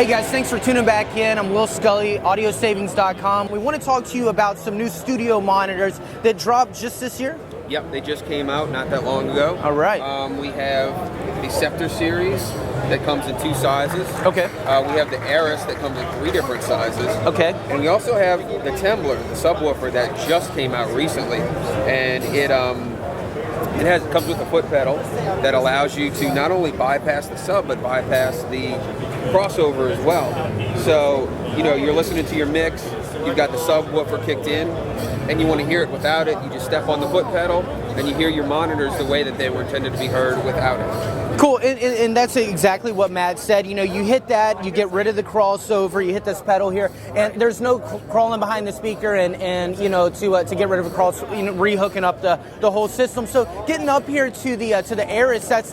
Hey guys, thanks for tuning back in. I'm Will Scully, AudioSavings.com. We want to talk to you about some new studio monitors that dropped just this year. Yep, they just came out not that long ago. All right. We have the Sceptre series that comes in 2 sizes. Okay. We have the Eris that comes in 3 different sizes. Okay. And we also have the Tembler, the subwoofer that just came out recently, and it comes with a foot pedal that allows you to not only bypass the sub but bypass the crossover as well. So you're listening to your mix, you've got the subwoofer kicked in, and you want to hear it without it. You just step on the foot pedal and you hear your monitors the way that they were intended to be heard without it. Cool, and that's exactly what Matt said. You hit that, you get rid of the crossover, you hit this pedal here, and there's no crawling behind the speaker and to get rid of a cross, rehooking up the whole system. So getting up here to the Eris, that's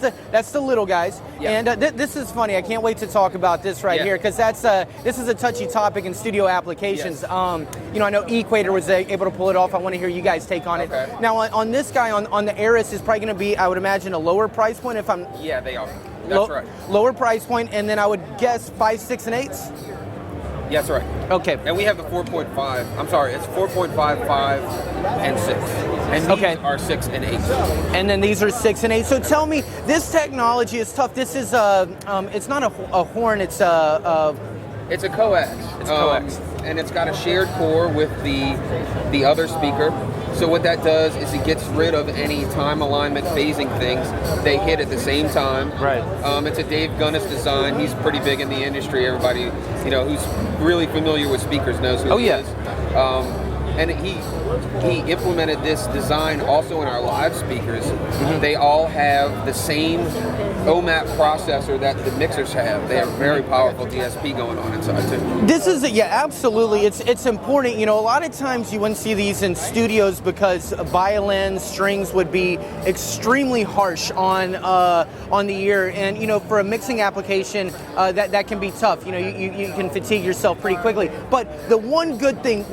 the little guys. Yeah. And this is funny. I can't wait to talk about this here because this is a touchy topic in studio applications. Yes. I know Equator was able to pull it off. I want to hear you guys take on it. Now on this guy on the Eris is probably going to be, I would imagine, a lower price point if I'm. Yeah, they are. That's right. Lower price point, and then I would guess 5, 6, and 8s? Yeah, that's right. Okay. And we have the 4.5. I'm sorry, it's 4.5, 5, and 6. And these are 6 and 8. And then these are 6 and 8. So tell me, this technology is tough. This is it's not a horn. It's a coax. It's a coax. And it's got a shared core with the other speaker. So what that does is it gets rid of any time alignment phasing things. They hit at the same time. Right. It's a Dave Gunnis design. He's pretty big in the industry. Everybody, who's really familiar with speakers knows who he is. And he implemented this design also in our live speakers. Mm-hmm. They all have the same OMAP processor that the mixers have. They have very powerful DSP going on inside too. This is absolutely. It's important. A lot of times you wouldn't see these in studios because violins, strings would be extremely harsh on the ear, and for a mixing application that can be tough. You can fatigue yourself pretty quickly. But the one good thing,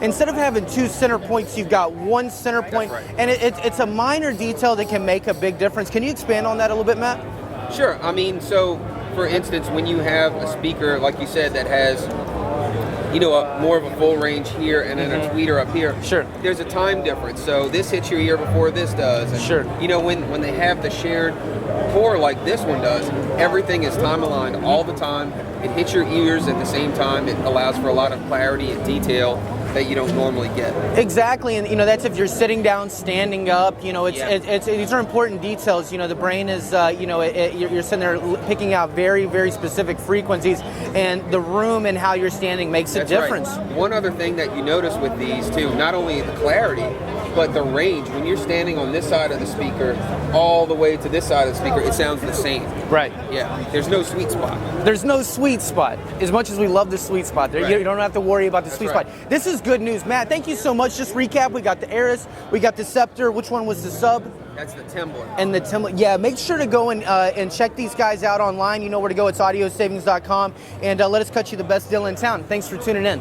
instead of having 2 center points, you've got 1 center point, and it's a minor detail that can make a big difference. Can you expand on that a little bit, Matt? Sure. So for instance, when you have a speaker, like you said, that has more of a full range here and then a tweeter up here. Sure. There's a time difference. So this hits your ear before this does. And, sure. When they have the shared core like this one does, everything is time aligned all the time. It hits your ears at the same time. It allows for a lot of clarity and detail that you don't normally get. Exactly, and that's if you're sitting down, standing up. These are important details. The brain is, you're sitting there picking out very, very specific frequencies, and the room and how you're standing makes a difference. Right. One other thing that you notice with these too, not only the clarity, but the range. When you're standing on this side of the speaker, all the way to this side of the speaker, it sounds the same. Right. Yeah. There's no sweet spot. There's no sweet spot. As much as we love the sweet spot, you don't have to worry about the sweet spot. This is good news. Matt, thank you so much. Just recap, we got the Eris, we got the Scepter. Which one was the sub? That's the Temblor. And the Tembler. Yeah, make sure to go and check these guys out online. You know where to go. It's AudioSavings.com. And let us cut you the best deal in town. Thanks for tuning in.